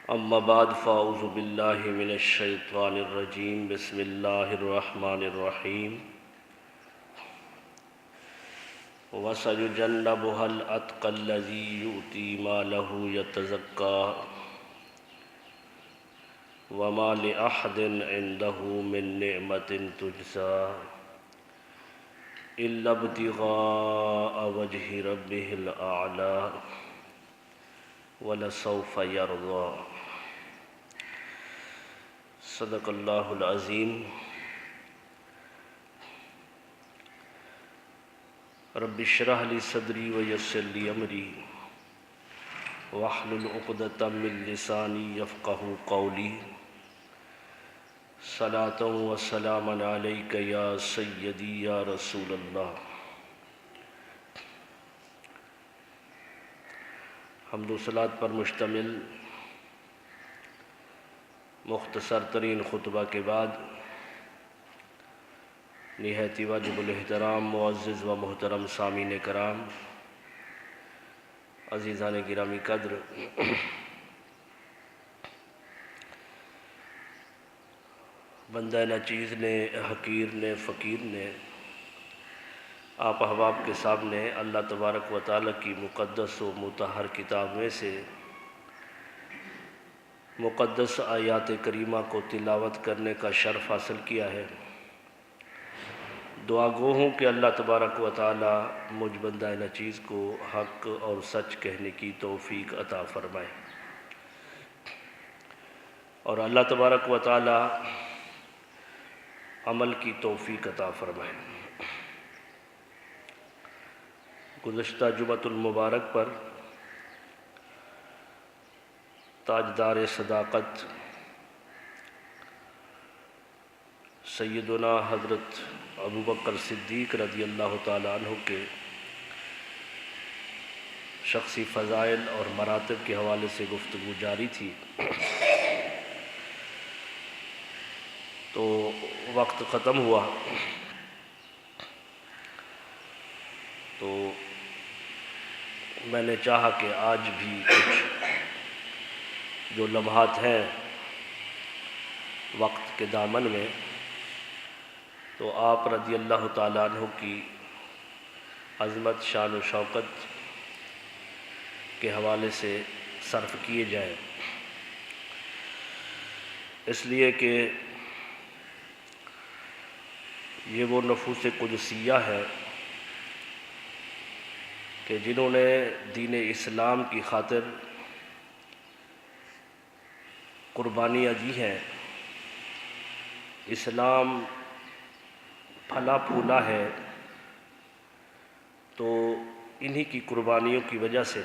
اما بعد فاعوذ باللہ من الشیطان الرجیم بسم اللہ الرحمن الرحیم وَسَيُجَنَّبُهَا الْأَتْقَى الَّذِي يُؤْتِي مَالَهُ يَتَزَكَّى وَمَا لِأَحَدٍ عِندَهُ مِن نِّعْمَةٍ تُجْزَى إِلَّا ابْتِغَاءَ وَجْهِ رَبِّهِ الْأَعْلَى وَلَسَوْفَ يَرْضَى۔ صدق اللہ العظیم۔ رب اشرح لی صدری ویسر لی امری واحلل عقدۃ من لسانی یفقہوا قولی۔ صلاۃ و سلام علیک یا سیدی یا رسول اللہ۔ حمد و صلوات پر مشتمل مختصر ترین خطبہ کے بعد نہایت واجب الاحترام معزز و محترم سامعین کرام، عزیزان گرامی قدر، بندہ ناچیز نے، حقیر نے، فقیر نے آپ احباب کے سامنے اللہ تبارک و تعالیٰ کی مقدس و مطہر کتاب میں سے مقدس آیات کریمہ کو تلاوت کرنے کا شرف حاصل کیا ہے۔ دعا گو ہوں کہ اللہ تبارک و تعالیٰ مجھ بندہ ناچیز کو حق اور سچ کہنے کی توفیق عطا فرمائے، اور اللہ تبارک و تعالیٰ عمل کی توفیق عطا فرمائے۔ گزشتہ جمعۃ المبارک پر تاجدار صداقت سیدنا حضرت ابوبکر صدیق رضی اللہ تعالیٰ عنہ کے شخصی فضائل اور مراتب کے حوالے سے گفتگو جاری تھی، تو وقت ختم ہوا، تو میں نے چاہا کہ آج بھی کچھ جو لمحات ہیں وقت کے دامن میں، تو آپ رضی اللہ تعالیٰ عنہ کی عظمت، شان و شوکت کے حوالے سے صرف کیے جائیں، اس لیے کہ یہ وہ نفوس قدسیہ ہے کہ جنہوں نے دین اسلام کی خاطر قربانیاں دی ہیں۔ اسلام پھلا پھولا ہے تو انہی کی قربانیوں کی وجہ سے۔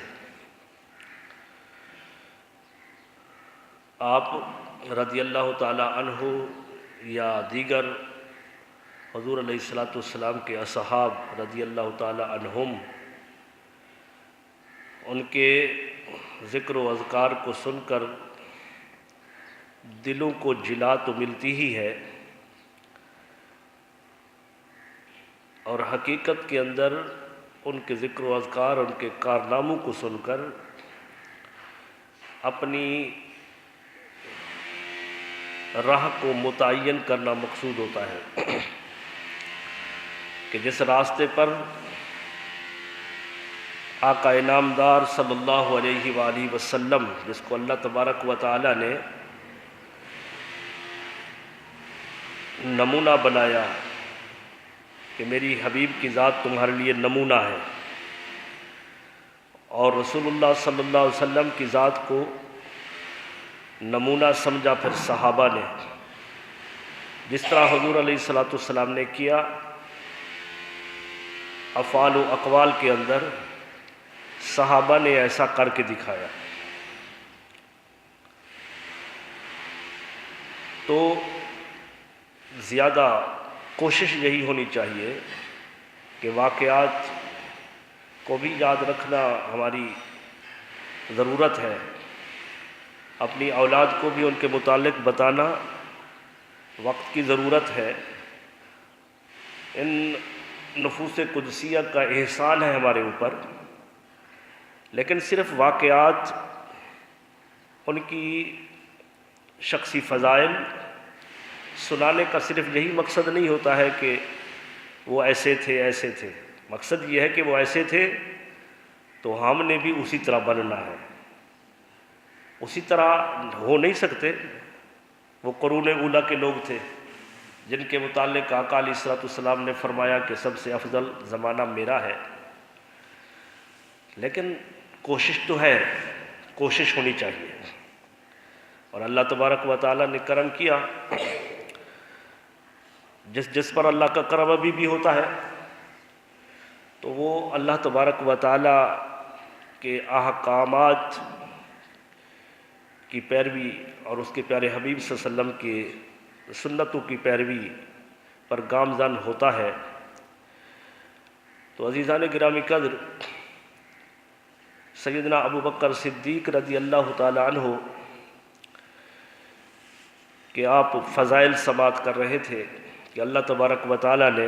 آپ رضی اللہ تعالیٰ عنہ یا دیگر حضور علیہ السلام کے اصحاب رضی اللہ تعالیٰ عنہم، ان کے ذکر و اذکار کو سن کر دلوں کو جلا تو ملتی ہی ہے، اور حقیقت کے اندر ان کے ذکر و اذکار، ان کے کارناموں کو سن کر اپنی راہ کو متعین کرنا مقصود ہوتا ہے کہ جس راستے پر آقا انعامدار صلی اللہ علیہ وآلہ وسلم، جس کو اللہ تبارک و تعالیٰ نے نمونہ بنایا کہ میری حبیب کی ذات تمہارے لیے نمونہ ہے، اور رسول اللہ صلی اللہ علیہ وسلم کی ذات کو نمونہ سمجھا پھر صحابہ نے، جس طرح حضور علیہ السلام نے کیا، افعال و اقوال کے اندر صحابہ نے ایسا کر کے دکھایا۔ تو زیادہ کوشش یہی ہونی چاہیے کہ واقعات کو بھی یاد رکھنا ہماری ضرورت ہے، اپنی اولاد کو بھی ان کے متعلق بتانا وقت کی ضرورت ہے۔ ان نفوس قدسیہ کا احسان ہے ہمارے اوپر، لیکن صرف واقعات ان کی شخصی فضائل سنانے کا صرف یہی مقصد نہیں ہوتا ہے کہ وہ ایسے تھے ایسے تھے، مقصد یہ ہے کہ وہ ایسے تھے تو ہم نے بھی اسی طرح بننا ہے۔ اسی طرح ہو نہیں سکتے، وہ قرون اولیٰ کے لوگ تھے جن کے متعلق آقا علیہ الصلوۃ والسلام نے فرمایا کہ سب سے افضل زمانہ میرا ہے، لیکن کوشش تو ہے، کوشش ہونی چاہیے۔ اور اللہ تبارک و تعالیٰ نے کرم کیا، جس پر اللہ کا کرم ابھی بھی ہوتا ہے تو وہ اللہ تبارک و تعالیٰ کے احکامات کی پیروی اور اس کے پیارے حبیب صلی اللہ علیہ وسلم کی سنتوں کی پیروی پر گامزن ہوتا ہے۔ تو عزیزان گرامی قدر، سیدنا ابو بکر صدیق رضی اللہ تعالی عنہ کہ آپ فضائل سماعت کر رہے تھے کہ اللہ تبارک و تعالیٰ نے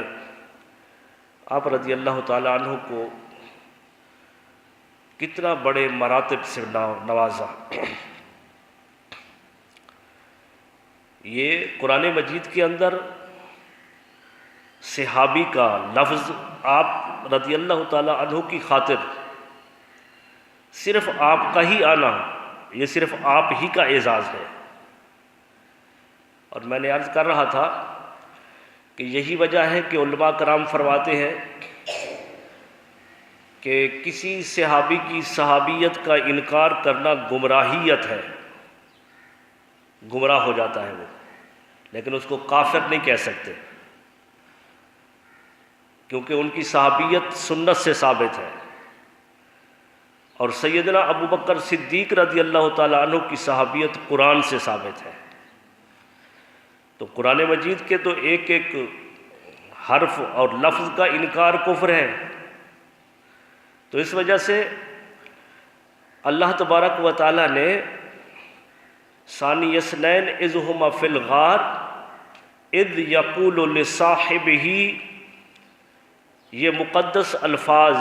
آپ رضی اللہ تعالی عنہ کو کتنا بڑے مراتب سے نوازا۔ یہ قرآن مجید کے اندر صحابی کا لفظ آپ رضی اللہ تعالی عنہ کی خاطر صرف آپ کا ہی آنا، یہ صرف آپ ہی کا اعزاز ہے۔ اور میں نے عرض کر رہا تھا کہ یہی وجہ ہے کہ علماء کرام فرماتے ہیں کہ کسی صحابی کی صحابیت کا انکار کرنا گمراہیت ہے، گمراہ ہو جاتا ہے وہ، لیکن اس کو کافر نہیں کہہ سکتے کیونکہ ان کی صحابیت سنت سے ثابت ہے۔ اور سیدنا ابو بکر صدیق رضی اللہ تعالی عنہ کی صحابیت قرآن سے ثابت ہے۔ تو قرآن مجید کے تو ایک ایک حرف اور لفظ کا انکار کفر ہے۔ تو اس وجہ سے اللہ تبارک و تعالیٰ نے ثانی اثنین اذ ہما فی الغار اذ یقول لصاحبہ، یہ مقدس الفاظ،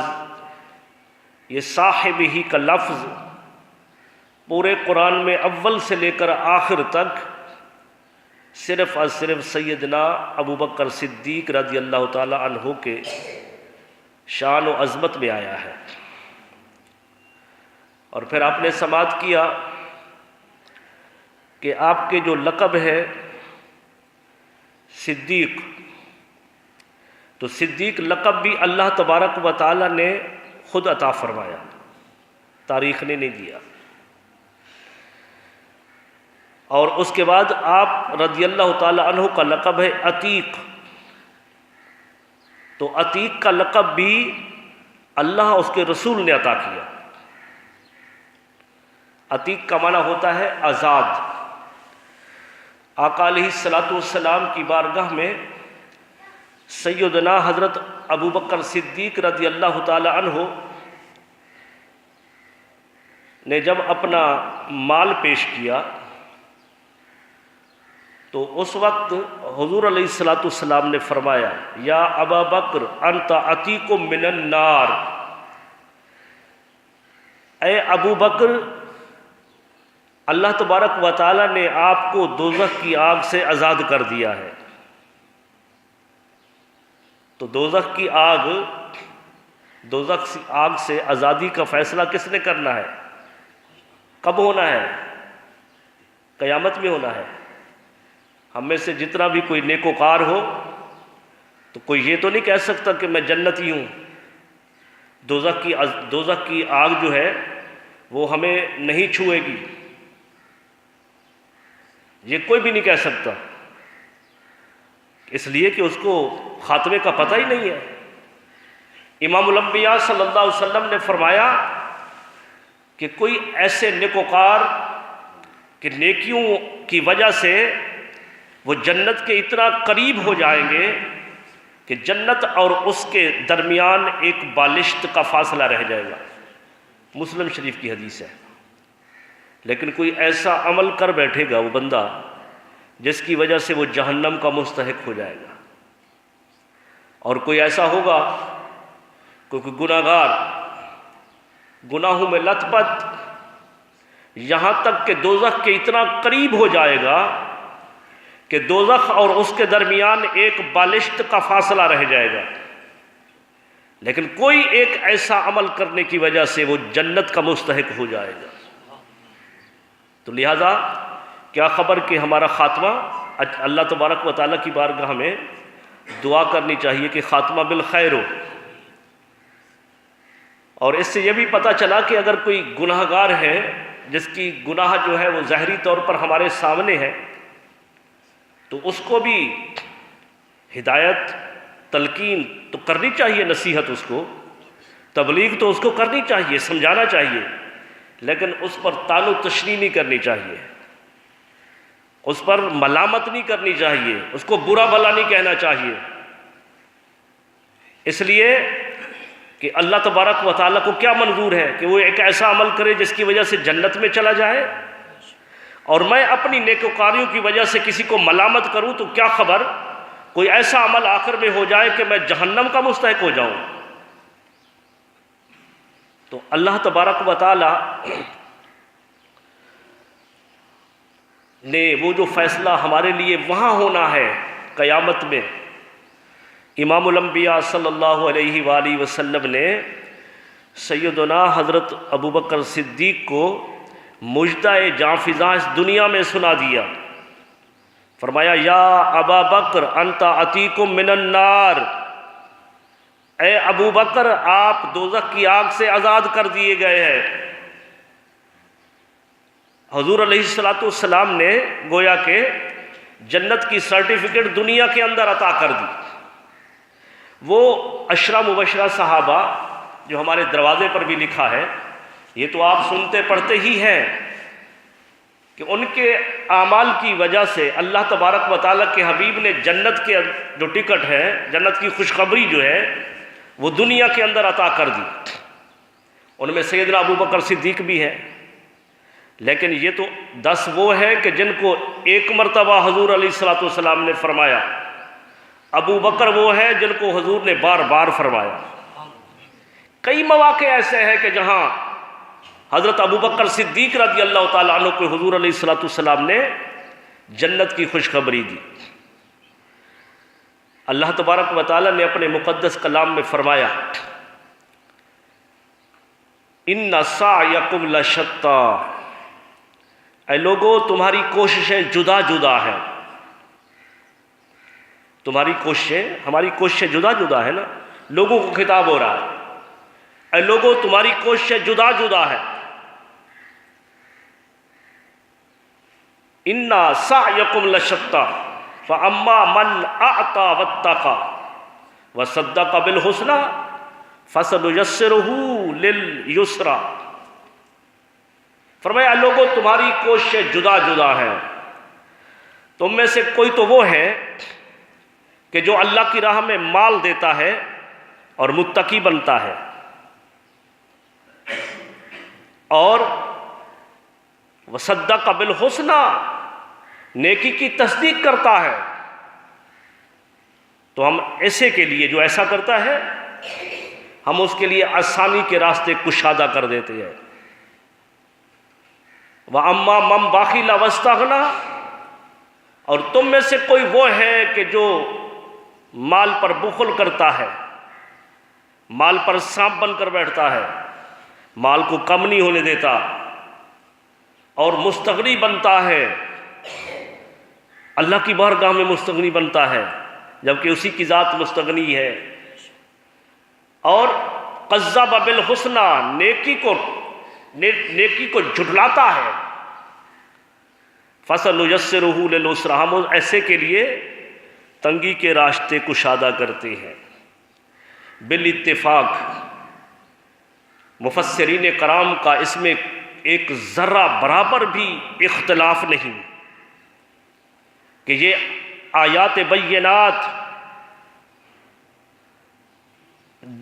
یہ صاحبہ کا لفظ پورے قرآن میں اول سے لے کر آخر تک صرف اور صرف سیدنا ابو بکر صدیق رضی اللہ تعالی عنہ کے شان و عظمت میں آیا ہے۔ اور پھر آپ نے سماعت کیا کہ آپ کے جو لقب ہے صدیق، تو صدیق لقب بھی اللہ تبارک و تعالی نے خود عطا فرمایا، تاریخ نے نہیں دیا۔ اور اس کے بعد آپ رضی اللہ تعالی عنہ کا لقب ہے عتیق، تو عتیق کا لقب بھی اللہ اس کے رسول نے عطا کیا۔ عتیق کا معنی ہوتا ہے آزاد۔ آقا علیہ الصلوۃ والسلام کی بارگاہ میں سیدنا حضرت ابو بکر صدیق رضی اللہ تعالی عنہ نے جب اپنا مال پیش کیا تو اس وقت حضور علیہ الصلوۃ والسلام نے فرمایا یا ابا بکر انت عتیق من النار، اے ابو بکر اللہ تبارک و تعالی نے آپ کو دوزخ کی آگ سے آزاد کر دیا ہے۔ تو دوزخ کی آگ سے آزادی کا فیصلہ کس نے کرنا ہے؟ کب ہونا ہے؟ قیامت میں ہونا ہے۔ ہم میں سے جتنا بھی کوئی نیکوکار ہو تو کوئی یہ تو نہیں کہہ سکتا کہ میں جنتی ہوں، دوزخ کی آگ جو ہے وہ ہمیں نہیں چھوئے گی، یہ کوئی بھی نہیں کہہ سکتا، اس لیے کہ اس کو خاتمے کا پتہ ہی نہیں ہے۔ امام الانبیاء صلی اللہ علیہ وسلم نے فرمایا کہ کوئی ایسے نیکوکار کہ نیکیوں کی وجہ سے وہ جنت کے اتنا قریب ہو جائیں گے کہ جنت اور اس کے درمیان ایک بالشت کا فاصلہ رہ جائے گا، مسلم شریف کی حدیث ہے۔ لیکن کوئی ایسا عمل کر بیٹھے گا وہ بندہ جس کی وجہ سے وہ جہنم کا مستحق ہو جائے گا، اور کوئی ایسا ہوگا کوئی گناہگار گناہوں میں لت پت یہاں تک کہ دوزخ کے اتنا قریب ہو جائے گا کہ دوزخ اور اس کے درمیان ایک بالشت کا فاصلہ رہ جائے گا، لیکن کوئی ایک ایسا عمل کرنے کی وجہ سے وہ جنت کا مستحق ہو جائے گا۔ تو لہذا کیا خبر کہ ہمارا خاتمہ، اللہ تبارک و تعالیٰ کی بارگاہ میں دعا کرنی چاہیے کہ خاتمہ بالخیر ہو۔ اور اس سے یہ بھی پتہ چلا کہ اگر کوئی گناہ گار ہے جس کی گناہ جو ہے وہ ظاہری طور پر ہمارے سامنے ہے، تو اس کو بھی ہدایت، تلقین تو کرنی چاہیے، نصیحت اس کو، تبلیغ تو اس کو کرنی چاہیے، سمجھانا چاہیے، لیکن اس پر طعن و تشنیع نہیں کرنی چاہیے، اس پر ملامت نہیں کرنی چاہیے، اس کو برا بھلا نہیں کہنا چاہیے، اس لیے کہ اللہ تبارک و تعالیٰ کو کیا منظور ہے کہ وہ ایک ایسا عمل کرے جس کی وجہ سے جنت میں چلا جائے، اور میں اپنی نیکوکاریوں کی وجہ سے کسی کو ملامت کروں تو کیا خبر کوئی ایسا عمل آخر میں ہو جائے کہ میں جہنم کا مستحق ہو جاؤں۔ تو اللہ تبارک و تعالیٰ نے وہ جو فیصلہ ہمارے لیے وہاں ہونا ہے قیامت میں، امام الانبیاء صلی اللہ علیہ وآلہ وسلم نے سیدنا حضرت ابوبکر صدیق کو مژدہ جاں فضاں اس دنیا میں سنا دیا، فرمایا یا ابا بکر انت عتیق من النار، اے ابو بکر آپ دوزخ کی آگ سے آزاد کر دیے گئے ہیں۔ حضور علیہ السلام نے گویا کہ جنت کی سرٹیفکیٹ دنیا کے اندر عطا کر دی۔ وہ عشرہ مبشرہ صحابہ جو ہمارے دروازے پر بھی لکھا ہے، یہ تو آپ سنتے پڑھتے ہی ہیں کہ ان کے اعمال کی وجہ سے اللہ تبارک و تعالیٰ کے حبیب نے جنت کے جو ٹکٹ ہے، جنت کی خوشخبری جو ہے وہ دنیا کے اندر عطا کر دی۔ ان میں سیدنا ابوبکر صدیق بھی ہے، لیکن یہ تو 10 وہ ہیں کہ جن کو ایک مرتبہ حضور علیہ السلام نے فرمایا، ابو بکر وہ ہے جن کو حضور نے بار بار فرمایا۔ کئی مواقع ایسے ہیں کہ جہاں حضرت ابوبکر صدیق رضی اللہ تعالیٰ عنہ کو حضور علیہ السلام نے جنت کی خوشخبری دی۔ اللہ تبارک و تعالیٰ نے اپنے مقدس کلام میں فرمایا ان سعیکم لشتی، اے لوگو تمہاری کوششیں جدا جدا ہیں۔ تمہاری کوششیں، ہماری کوششیں جدا جدا ہے نا، لوگوں کو خطاب ہو رہا ہے، اے لوگو تمہاری کوششیں جدا جدا ہے۔ ان سعیکم لشتی فاما من اعطى واتقى وصدق بالحسنى فسنيسره لليسرى، فرمایا لوگوں تمہاری کوششیں جدا جدا ہیں، تم میں سے کوئی تو وہ ہے کہ جو اللہ کی راہ میں مال دیتا ہے اور متقی بنتا ہے، اور وصدق بالحسنى نیکی کی تصدیق کرتا ہے، تو ہم ایسے کے لیے جو ایسا کرتا ہے ہم اس کے لیے آسانی کے راستے کشادہ کر دیتے ہیں۔ وَأَمَّا مَنْ بَخِلَ وَاسْتَغْنَىٰ، اور تم میں سے کوئی وہ ہے کہ جو مال پر بخل کرتا ہے، مال پر سانپ بن کر بیٹھتا ہے، مال کو کم نہیں ہونے دیتا، اور مستغنی بنتا ہے، اللہ کی بارگاہ میں مستغنی بنتا ہے جبکہ اسی کی ذات مستغنی ہے، اور کذب بالحسنی نیکی کو جھٹلاتا ہے، فسنیسرہ للعسری، ہم ایسے کے لیے تنگی کے راستے کشادہ کرتے ہیں۔ بالاتفاق مفسرین کرام کا اس میں ایک ذرہ برابر بھی اختلاف نہیں کہ یہ آیات بینات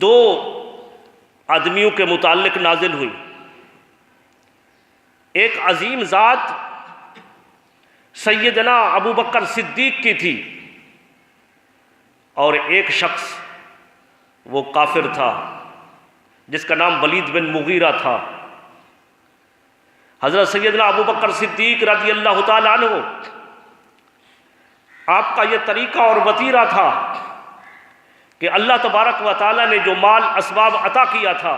دو آدمیوں کے متعلق نازل ہوئی، ایک عظیم ذات سیدنا ابو بکر صدیق کی تھی، اور ایک شخص وہ کافر تھا جس کا نام ولید بن مغیرہ تھا۔ حضرت سیدنا ابو بکر صدیق رضی اللہ تعالیٰ عنہ، آپ کا یہ طریقہ اور وتیرہ تھا کہ اللہ تبارک و تعالیٰ نے جو مال اسباب عطا کیا تھا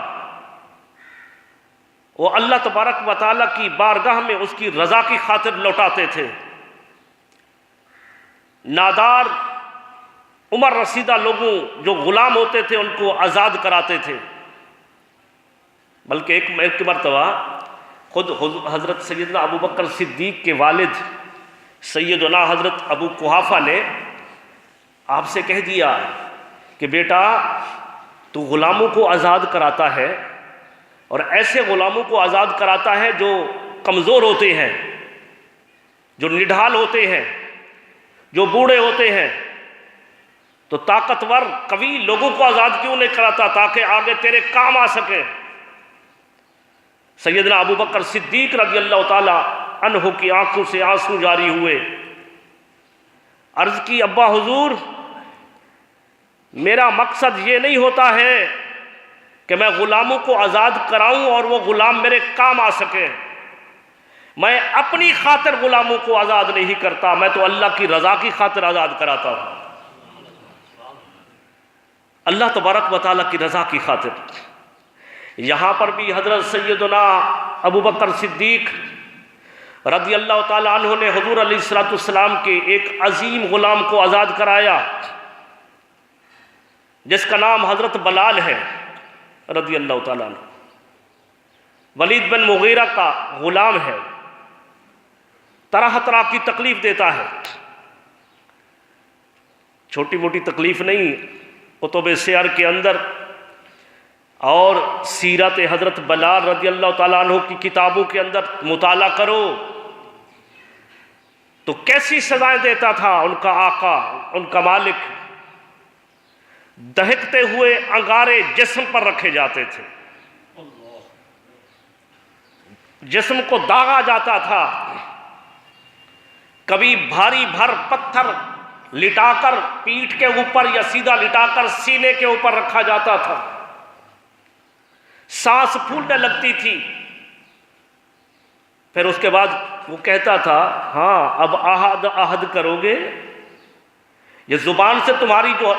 وہ اللہ تبارک و تعالیٰ کی بارگاہ میں اس کی رضا کی خاطر لوٹاتے تھے۔ نادار عمر رسیدہ لوگوں جو غلام ہوتے تھے ان کو آزاد کراتے تھے، بلکہ ایک مرتبہ خود حضرت سیدنا ابو بکر صدیق کے والد سیدنا حضرت ابو قحافہ نے آپ سے کہہ دیا کہ بیٹا تو غلاموں کو آزاد کراتا ہے اور ایسے غلاموں کو آزاد کراتا ہے جو کمزور ہوتے ہیں، جو نڈھال ہوتے ہیں، جو بوڑھے ہوتے ہیں، تو طاقتور قوی لوگوں کو آزاد کیوں نہیں کراتا تاکہ آگے تیرے کام آ سکے۔ سیدنا ابو بکر صدیق رضی اللہ تعالی عنہ کی آنکھوں سے آنسو جاری ہوئے، عرض کی ابا حضور میرا مقصد یہ نہیں ہوتا ہے کہ میں غلاموں کو آزاد کراؤں اور وہ غلام میرے کام آ سکے، میں اپنی خاطر غلاموں کو آزاد نہیں کرتا، میں تو اللہ کی رضا کی خاطر آزاد کراتا ہوں، اللہ تبارک و تعالیٰ کی رضا کی خاطر۔ یہاں پر بھی حضرت سیدنا ابو بکر صدیق رضی اللہ تعالیٰ عنہ نے حضور علیہ السلام کے ایک عظیم غلام کو آزاد کرایا جس کا نام حضرت بلال ہے رضی اللہ تعالیٰ عنہ، ولید بن مغیرہ کا غلام ہے، طرح طرح کی تکلیف دیتا ہے، چھوٹی موٹی تکلیف نہیں، کتب سیر کے اندر اور سیرت حضرت بلال رضی اللہ تعالیٰ عنہ کی کتابوں کے اندر مطالعہ کرو تو کیسی سزائیں دیتا تھا ان کا آقا، ان کا مالک۔ دہکتے ہوئے انگارے جسم پر رکھے جاتے تھے، جسم کو داغا جاتا تھا، کبھی بھاری بھر پتھر لٹا کر پیٹھ کے اوپر یا سیدھا لٹا کر سینے کے اوپر رکھا جاتا تھا، سانس پھولنے لگتی تھی، پھر اس کے بعد وہ کہتا تھا ہاں اب عہد کرو گے، یہ زبان سے تمہاری جو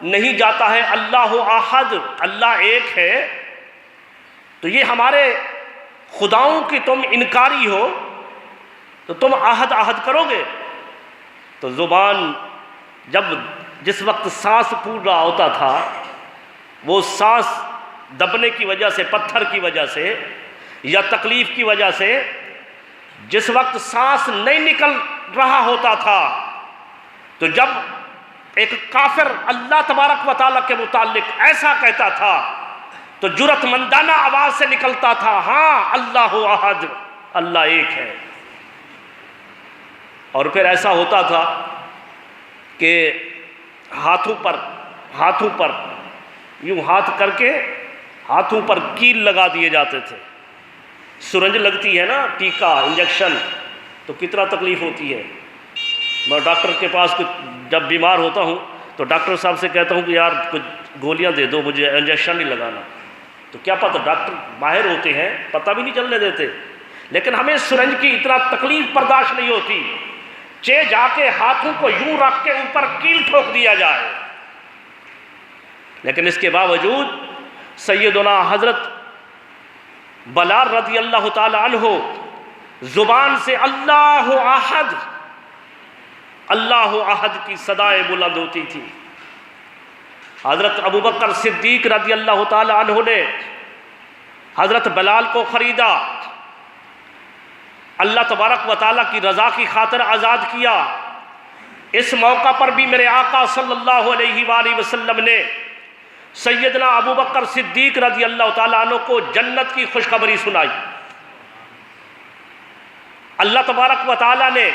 نہیں جاتا ہے اللہ احد، اللہ ایک ہے، تو یہ ہمارے خداؤں کی تم انکاری ہو تو تم عہد کرو گے۔ تو زبان جس وقت سانس پھول رہا ہوتا تھا وہ سانس دبنے کی وجہ سے، پتھر کی وجہ سے یا تکلیف کی وجہ سے جس وقت سانس نہیں نکل رہا ہوتا تھا تو جب ایک کافر اللہ تبارک و تعالیٰ کے متعلق ایسا کہتا تھا تو جرأت مندانہ آواز سے نکلتا تھا ہاں اللہ احد، اللہ ایک ہے۔ اور پھر ایسا ہوتا تھا کہ ہاتھوں پر یوں ہاتھ کر کے ہاتھوں پر کیل لگا دیے جاتے تھے، سرنج لگتی ہے نا، ٹیکا انجیکشن، تو کتنا تکلیف ہوتی ہے۔ میں ڈاکٹر کے پاس جب بیمار ہوتا ہوں تو ڈاکٹر صاحب سے کہتا ہوں کہ یار کچھ گولیاں دے دو، مجھے انجیکشن نہیں لگانا، تو کیا پتہ ڈاکٹر ماہر ہوتے ہیں پتہ بھی نہیں چلنے دیتے، لیکن ہمیں سرنج کی اتنا تکلیف برداشت نہیں ہوتی، جا کے ہاتھوں کو یوں رکھ کے اوپر کیل ٹھوک دیا جائے، لیکن اس کے باوجود سیدنا حضرت بلال رضی اللہ تعالی عنہ زبان سے اللہ احد کی صدائیں بلند ہوتی تھی۔ حضرت ابو بکر صدیق رضی اللہ تعالی عنہ نے حضرت بلال کو خریدا، اللہ تبارک و تعالیٰ کی رضا کی خاطر آزاد کیا۔ اس موقع پر بھی میرے آقا صلی اللہ علیہ وآلہ وسلم نے سیدنا ابو بکر صدیق رضی اللہ تعالیٰ عنہ کو جنت کی خوشخبری سنائی۔ اللہ تبارک و تعالیٰ نے،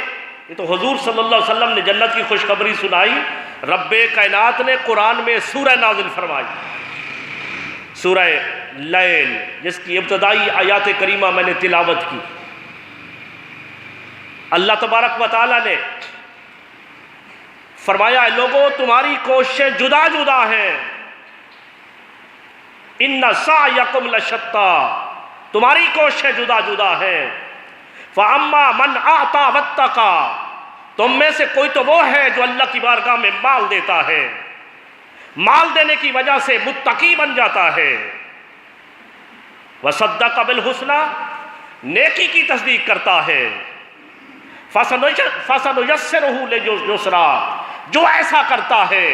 یہ تو حضور صلی اللہ علیہ وسلم نے جنت کی خوشخبری سنائی، رب کائنات نے قرآن میں سورہ نازل فرمائی، سورہ لیل، جس کی ابتدائی آیات کریمہ میں نے تلاوت کی۔ اللہ تبارک و تعالیٰ نے فرمایا لوگوں تمہاری کوششیں جدا جدا ہیں، ان سعیکم لشتی، تمہاری کوششیں جدا جدا ہیں، فَأَمَّا مَنْ أَعْطَى وَاتَّقَى، تم میں سے کوئی تو وہ ہے جو اللہ کی بارگاہ میں مال دیتا ہے، مال دینے کی وجہ سے متقی بن جاتا ہے، وَصَدَّقَ بِالْحُسْنَى، نیکی کی تصدیق کرتا ہے، فَسَنُيَسِّرُهُ لِلْيُسْرَىٰ، جو ایسا کرتا ہے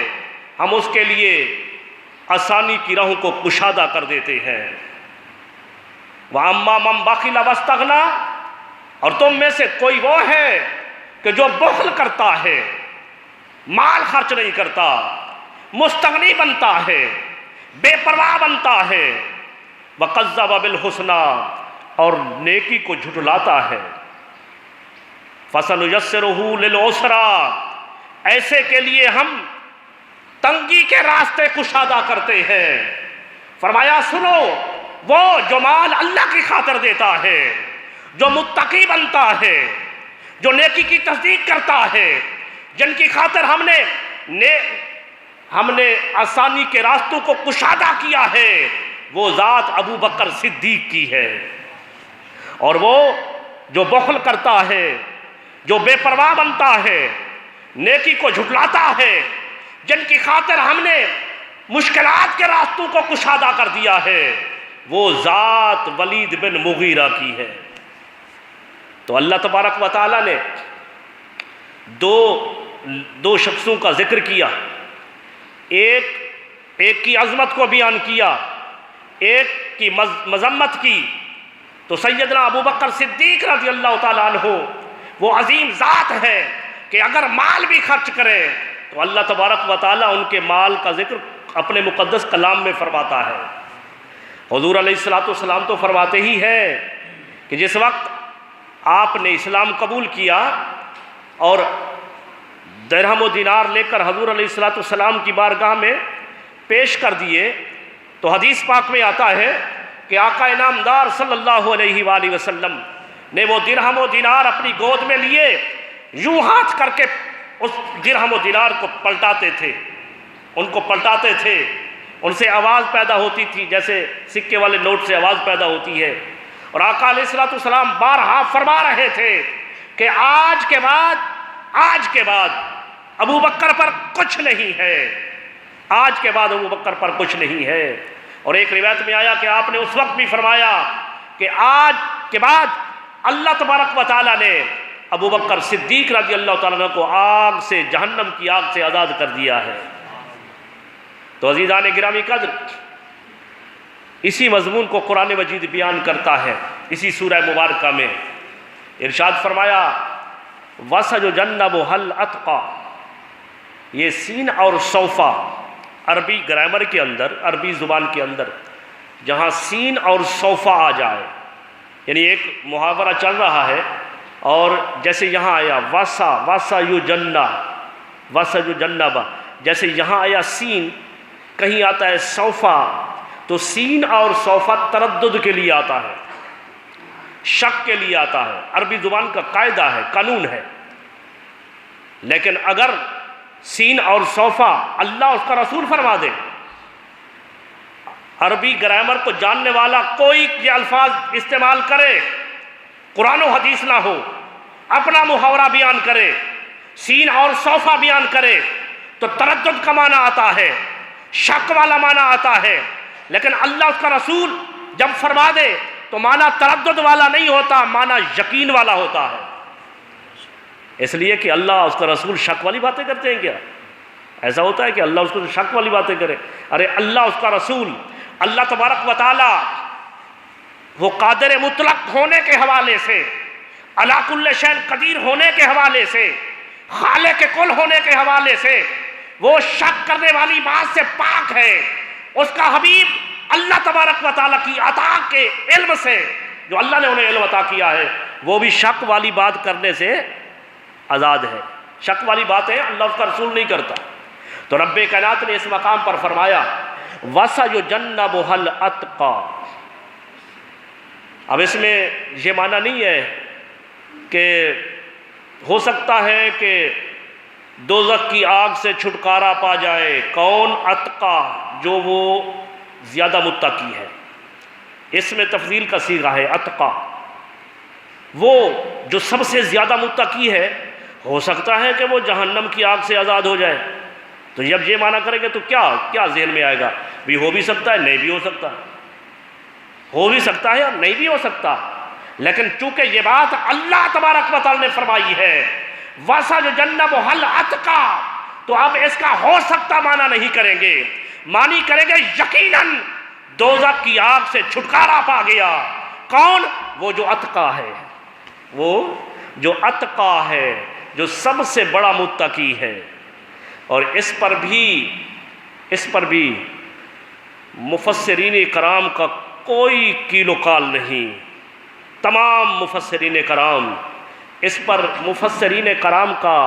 ہم اس کے لیے آسانی کی راہوں کو کشادہ کر دیتے ہیں۔ وَأَمَّا مَنْ بَخِلَ وَاسْتَغْنَىٰ، اور تم میں سے کوئی وہ ہے کہ جو بخل کرتا ہے، مال خرچ نہیں کرتا، مستغنی بنتا ہے، بے پرواہ بنتا ہے، وَقَذَّبَ بِالْحُسْنَىٰ، اور نیکی کو جھٹلاتا ہے، فَسَنُيَسِّرُهُ لِلْعُسْرَىٰ، ایسے کے لیے ہم تنگی کے راستے کشادہ کرتے ہیں۔ فرمایا سنو، وہ جو مال اللہ کی خاطر دیتا ہے، جو متقی بنتا ہے، جو نیکی کی تصدیق کرتا ہے، جن کی خاطر ہم نے آسانی کے راستوں کو کشادہ کیا ہے، وہ ذات ابو بکر صدیق کی ہے۔ اور وہ جو بخل کرتا ہے، جو بے پرواہ بنتا ہے، نیکی کو جھٹلاتا ہے، جن کی خاطر ہم نے مشکلات کے راستوں کو کشادہ کر دیا ہے، وہ ذات ولید بن مغیرہ کی ہے۔ تو اللہ تبارک و تعالیٰ نے دو شخصوں کا ذکر کیا، ایک کی عظمت کو بیان کیا، ایک کی مذمت کی۔ تو سیدنا ابو بکر صدیق رضی اللہ تعالیٰ عنہ وہ عظیم ذات ہے کہ اگر مال بھی خرچ کرے تو اللہ تبارک و تعالیٰ ان کے مال کا ذکر اپنے مقدس کلام میں فرماتا ہے۔ حضور علیہ السلام تو فرماتے ہی ہیں کہ جس وقت آپ نے اسلام قبول کیا اور درہم و دینار لے کر حضور علیہ السلام کی بارگاہ میں پیش کر دیے، تو حدیث پاک میں آتا ہے کہ آقا انعامدار صلی اللہ علیہ وآلہ وسلم نے وہ درہم و دینار اپنی گود میں لیے، یوں ہاتھ کر کے اس درہم و دینار کو پلٹاتے تھے، ان کو پلٹاتے تھے، ان سے آواز پیدا ہوتی تھی جیسے سکے والے نوٹ سے آواز پیدا ہوتی ہے۔ اور آقا علیہ السلام بارہا فرما رہے تھے کہ آج کے بعد ابو بکر پر کچھ نہیں ہے، آج کے بعد ابو بکر پر کچھ نہیں ہے۔ اور ایک روایت میں آیا کہ آپ نے اس وقت بھی فرمایا کہ آج کے بعد اللہ تبارک و تعالیٰ نے ابو بکر صدیق رضی اللہ تعالیٰ عنہ کو آگ سے، جہنم کی آگ سے آزاد کر دیا ہے۔ تو عزیزان گرامی قدر، اسی مضمون کو قرآن مجید بیان کرتا ہے اسی سورہ مبارکہ میں۔ ارشاد فرمایا وَسَيُجَنَّبُهَا الْأَتْقَى، یہ سین اور صوفہ عربی گرامر کے اندر، عربی زبان کے اندر جہاں سین اور صوفہ آ جائے، یعنی ایک محاورہ چل رہا ہے اور جیسے یہاں آیا وَسَيُجَنَّبُ، جیسے یہاں آیا سین، کہیں آتا ہے صوفہ، تو سین اور صوفہ تردد کے لیے آتا ہے، شک کے لیے آتا ہے، عربی زبان کا قاعدہ ہے، قانون ہے۔ لیکن اگر سین اور صوفہ اللہ اس کا رسول فرما دے، عربی گرامر کو جاننے والا کوئی یہ الفاظ استعمال کرے، قرآن و حدیث نہ ہو، اپنا محاورہ بیان کرے، سین اور صوفہ بیان کرے، تو تردد کا معنی آتا ہے، شک والا معنی آتا ہے۔ لیکن اللہ اس کا رسول جب فرما دے تو معنی تردد والا نہیں ہوتا، معنی یقین والا ہوتا ہے۔ اس لیے کہ اللہ اس کا رسول شک والی باتیں کرتے ہیں کیا؟ ایسا ہوتا ہے کہ اللہ اس کو شک والی باتیں کرے؟ ارے اللہ اس کا رسول، اللہ تبارک و تعالی وہ قادر مطلق ہونے کے حوالے سے، علی کل شیء قدیر ہونے کے حوالے سے، خالق کل ہونے کے حوالے سے وہ شک کرنے والی بات سے پاک ہے۔ اس کا حبیب اللہ تبارک و تعالیٰ کی عطا کے علم سے، جو اللہ نے انہیں علم عطا کیا ہے، وہ بھی شک والی بات کرنے سے آزاد ہے۔ شک والی باتیں اللہ اس کا رسول نہیں کرتا۔ تو رب کائنات نے اس مقام پر فرمایا وَسَيُجَنَّبُهَا الْأَتْقَى۔ اب اس میں یہ معنی نہیں ہے کہ ہو سکتا ہے کہ دوزخ کی آگ سے چھٹکارا پا جائے۔ کون؟ اتقا، جو وہ زیادہ متقی ہے۔ اس میں تفضیل کا صیغہ ہے اتقا، وہ جو سب سے زیادہ متقی ہے، ہو سکتا ہے کہ وہ جہنم کی آگ سے آزاد ہو جائے۔ تو جب یہ معنی کریں گے تو کیا ذہن میں آئے گا؟ بھی ہو بھی سکتا ہے، نہیں بھی ہو سکتا، ہو بھی سکتا ہے اور نہیں بھی ہو سکتا۔ لیکن چونکہ یہ بات اللہ تبارک و تعالی نے فرمائی ہے وَسَيُجَنَّبُهَا الْأَتْقَى، تو اب اس کا ہو سکتا معنی نہیں کریں گے، معنی کریں گے یقیناً دوزخ کی آگ سے چھٹکارا پا گیا۔ کون؟ وہ جو اتقا ہے، وہ جو اتقا ہے، جو سب سے بڑا متقی ہے۔ اور اس پر بھی مفسرین کرام کا کوئی کیل و کال نہیں۔ تمام مفسرین کرام اس پر، مفسرین کرام کا،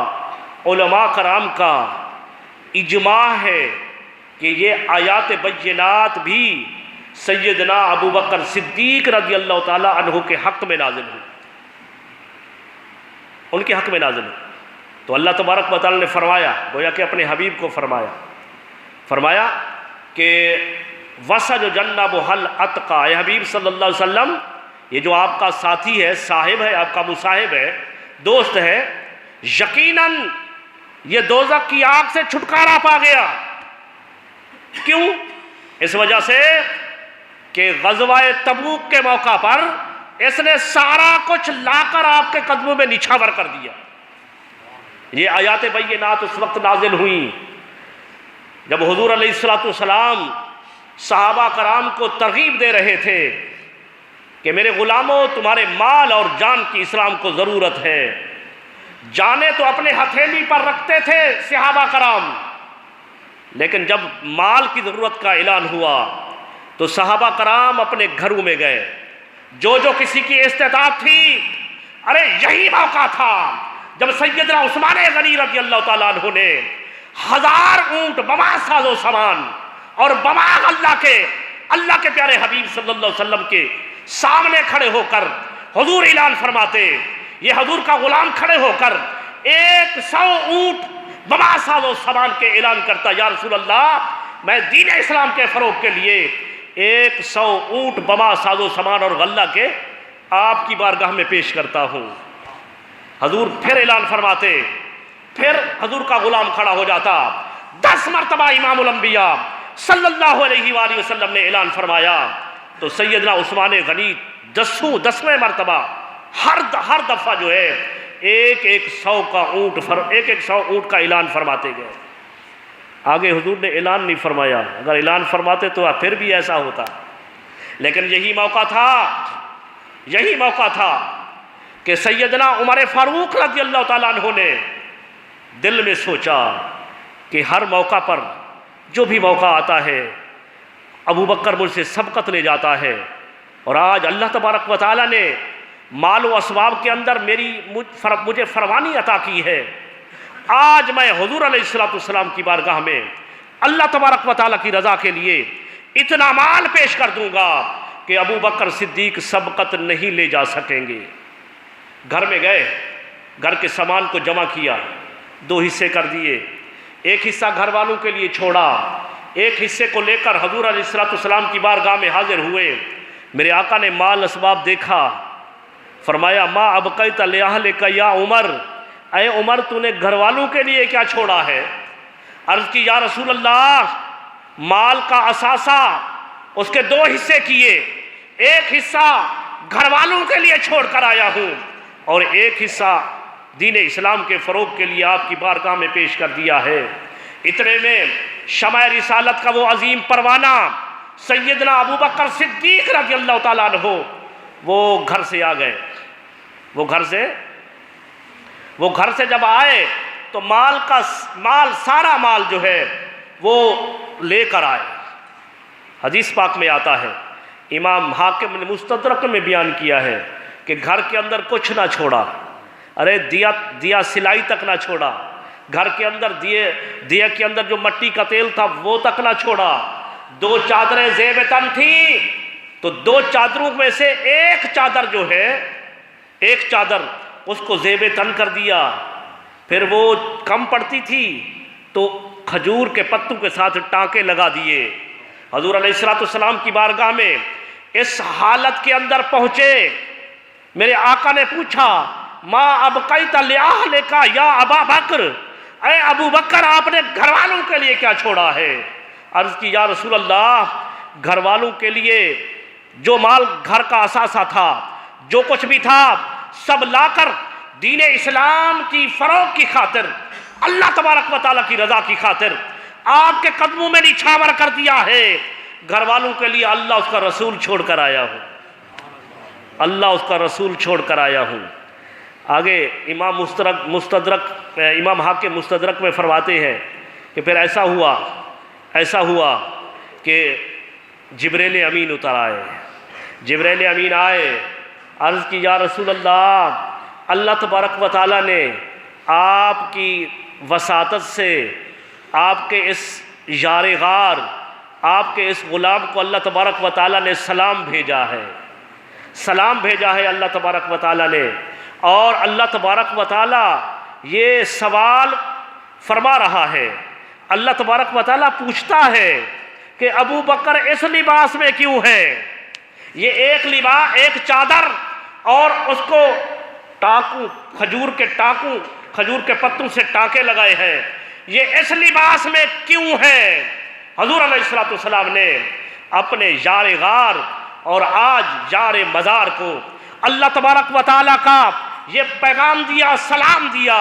علماء کرام کا اجماع ہے کہ یہ آیات بینات بھی سیدنا ابو بکر صدیق رضی اللہ تعالی عنہ کے حق میں نازل ہوئی، ان کے حق میں نازل ہوئی۔ تو اللہ تبارک و تعالی نے فرمایا، گویا کہ اپنے حبیب کو فرمایا کہ وَسَيُجَنَّبُهَا الْأَتْقَى، اے حبیب صلی اللہ علیہ وسلم، یہ جو آپ کا ساتھی ہے، صاحب ہے، آپ کا مصاحب ہے، دوست ہے، یقیناً یہ دوزخ کی آگ سے چھٹکارا پا گیا۔ کیوں؟ اس وجہ سے کہ غزوہ تبوک کے موقع پر اس نے سارا کچھ لا کر آپ کے قدموں میں نچھاور کر دیا۔ یہ آیات بینات اس وقت نازل ہوئیں جب حضور علیہ السلام صحابہ کرام کو ترغیب دے رہے تھے کہ میرے غلاموں، تمہارے مال اور جان کی اسلام کو ضرورت ہے۔ جانیں تو اپنے ہتھیلی پر رکھتے تھے صحابہ کرام، لیکن جب مال کی ضرورت کا اعلان ہوا تو صحابہ کرام اپنے گھروں میں گئے۔ جو کسی کی استطاعت تھی، ارے یہی موقع تھا جب سیدنا عثمان غنی رضی اللہ تعالیٰ عنہ نے 1000 اونٹ بما ساز و سامان اور بما اللہ کے پیارے حبیب صلی اللہ علیہ وسلم کے سامنے کھڑے ہو کر حضور اعلان فرماتے، یہ حضور کا غلام کھڑے ہو کر 100 اونٹ بما ساز و سامان کے اعلان کرتا، یا رسول اللہ میں دین اسلام کے فروغ کے لیے 100 اونٹ بما ساز و سامان اور غلہ کے آپ کی بارگاہ میں پیش کرتا ہوں۔ حضور پھر اعلان فرماتے، پھر حضور کا غلام کھڑا ہو جاتا۔ 10 مرتبہ امام الانبیاء صلی اللہ علیہ وآلہ وسلم نے اعلان فرمایا تو سیدنا عثمان غنی 10ویں مرتبہ ہر دفعہ جو ہے ایک 100 اونٹ کا اعلان فرماتے گئے۔ آگے حضور نے اعلان نہیں فرمایا، اگر اعلان فرماتے تو پھر بھی ایسا ہوتا، لیکن یہی موقع تھا کہ سیدنا عمر فاروق رضی اللہ تعالیٰ عنہ نے دل میں سوچا کہ ہر موقع پر جو بھی موقع آتا ہے ابو بکر مجھ سے سبقت لے جاتا ہے، اور آج اللہ تبارک و تعالیٰ نے مال و اسباب کے اندر مجھے فروانی عطا کی ہے۔ آج میں حضور علیہ السلام کی بارگاہ میں اللہ تبارک و تعالیٰ کی رضا کے لیے اتنا مال پیش کر دوں گا کہ ابو بکر صدیق سبقت نہیں لے جا سکیں گے۔ گھر میں گئے، گھر کے سامان کو جمع کیا، 2 حصے کر دیے، ایک حصہ گھر والوں کے لیے چھوڑا، ایک حصے کو لے کر حضور علیہ السلام کی بارگاہ میں حاضر ہوئے۔ میرے آقا نے مال اسباب دیکھا، فرمایا ما ابقیت لأہلک یا عمر، اے عمر تو نے گھر والوں کے لیے کیا چھوڑا ہے؟ عرض کی یا رسول اللہ مال کا اثاثہ اس کے 2 حصے کیے، ایک حصہ گھر والوں کے لیے چھوڑ کر آیا ہوں اور ایک حصہ دین اسلام کے فروغ کے لیے آپ کی بارگاہ میں پیش کر دیا ہے۔ اتنے میں شمع رسالت کا وہ عظیم پروانہ سیدنا ابو بکر صدیق رضی اللہ تعالیٰ عنہ وہ گھر سے آ گئے۔ وہ گھر سے جب آئے تو سارا مال جو ہے وہ لے کر آئے۔ حدیث پاک میں آتا ہے، امام حاکم نے مستدرک میں بیان کیا ہے کہ گھر کے اندر کچھ نہ چھوڑا، ارے دیا سلائی تک نہ چھوڑا، گھر کے اندر دیے کے اندر جو مٹی کا تیل تھا وہ تک نہ چھوڑا۔ 2 چادریں زیب تن تھیں تو 2 چادروں میں سے ایک چادر جو ہے، ایک چادر اس کو زیب تن کر دیا۔ پھر وہ کم پڑتی تھی تو کھجور کے پتوں کے ساتھ ٹانکے لگا دیے۔ حضور علیہ السلام کی بارگاہ میں اس حالت کے اندر پہنچے میرے آقا نے پوچھا ما ابقیت لأہلک یا ابا بکر، اے ابو بکر آپ نے گھر والوں کے لیے کیا چھوڑا ہے؟ عرض کی یا رسول اللہ، گھر والوں کے لیے جو مال گھر کا اثاثہ تھا، جو کچھ بھی تھا، سب لا کر دین اسلام کی فروغ کی خاطر، اللہ تبارک و تعالیٰ کی رضا کی خاطر آپ کے قدموں میں نچھاور کر دیا ہے۔ گھر والوں کے لیے اللہ اس کا رسول چھوڑ کر آیا ہوں، اللہ اس کا رسول چھوڑ کر آیا ہوں۔ آگے امام مستدرک امام حاکم مستدرک میں فرماتے ہیں کہ پھر ایسا ہوا کہ جبریل امین اتر آئے، جبریل امین آئے، عرض کی یا رسول اللہ، اللہ تبارک و تعالیٰ نے آپ کی وساطت سے آپ کے اس یار غار، آپ کے اس غلام کو اللہ تبارک و تعالیٰ نے سلام بھیجا ہے، سلام بھیجا ہے اللہ تبارک و تعالیٰ نے، اور اللہ تبارک و تعالیٰ یہ سوال فرما رہا ہے، اللہ تبارک و تعالیٰ پوچھتا ہے کہ ابو بکر اس لباس میں کیوں ہے؟ یہ ایک لباس، ایک چادر اور اس کو کھجور کے پتوں سے ٹانکے لگائے ہیں، یہ اس لباس میں کیوں ہے؟ حضور علیہ السلام نے اپنے یار غار اور آج یار مزار کو اللہ تبارک و تعالیٰ کا یہ پیغام دیا، سلام دیا،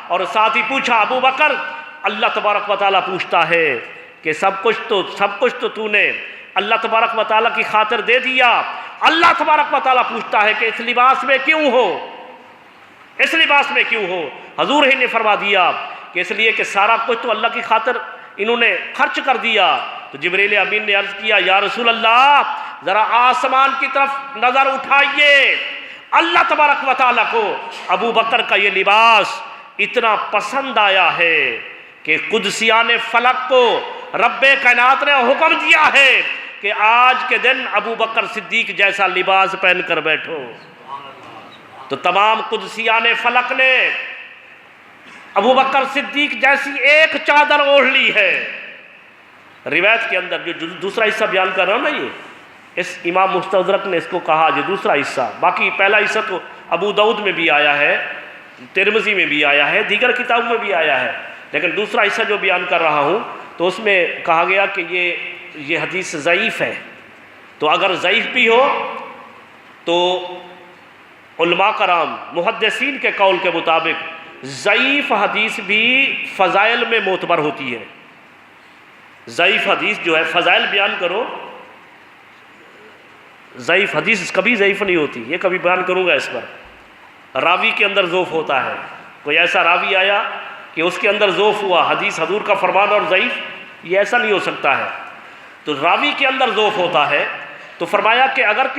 اور ساتھ ہی پوچھا ابو بکر، اللہ تبارک و تعالیٰ پوچھتا ہے کہ سب کچھ تو تو نے اللہ تبارک و تعالیٰ کی خاطر دے دیا، اللہ تبارک و تعالیٰ پوچھتا ہے کہ اس لباس میں کیوں ہو، اس لباس میں کیوں ہو؟ حضور ہی نے فرما دیا کہ اس لیے کہ سارا کچھ تو اللہ کی خاطر انہوں نے خرچ کر دیا۔ تو جبریل امین نے عرض کیا یا رسول اللہ، ذرا آسمان کی طرف نظر اٹھائیے، اللہ تبارک و تعالیٰ کو ابو بکر کا یہ لباس اتنا پسند آیا ہے کہ قدسیان فلک کو رب کائنات نے حکم دیا ہے کہ آج کے دن ابو بکر صدیق جیسا لباس پہن کر بیٹھو۔ تو تمام قدسیان فلک نے ابو بکر صدیق جیسی ایک چادر اوڑھ لی ہے۔ روایت کے اندر جو دوسرا حصہ بیان کر رہا ہوں نا، یہ اس امام مستدرک نے اس کو کہا جو دوسرا حصہ، باقی پہلا حصہ تو ابو داؤد میں بھی آیا ہے، ترمذی میں بھی آیا ہے، دیگر کتابوں میں بھی آیا ہے، لیکن دوسرا حصہ جو بیان کر رہا ہوں تو اس میں کہا گیا کہ یہ حدیث ضعیف ہے۔ تو اگر ضعیف بھی ہو تو علماء کرام محدثین کے قول کے مطابق ضعیف حدیث بھی فضائل میں معتبر ہوتی ہے۔ ضعیف حدیث جو ہے، فضائل بیان کرو، ضعیف حدیث کبھی ضعیف نہیں ہوتی، یہ کبھی بیان کروں گا اس پر۔ راوی کے اندر ضعف ہوتا ہے، کوئی ایسا راوی آیا کہ اس کے اندر ضعف ہوا، حدیث حضور کا فرمان اور ضعیف، یہ ایسا نہیں ہو سکتا ہے۔ تو راوی کے اندر ضعف ہوتا ہے، تو فرمایا کہ اگر کسی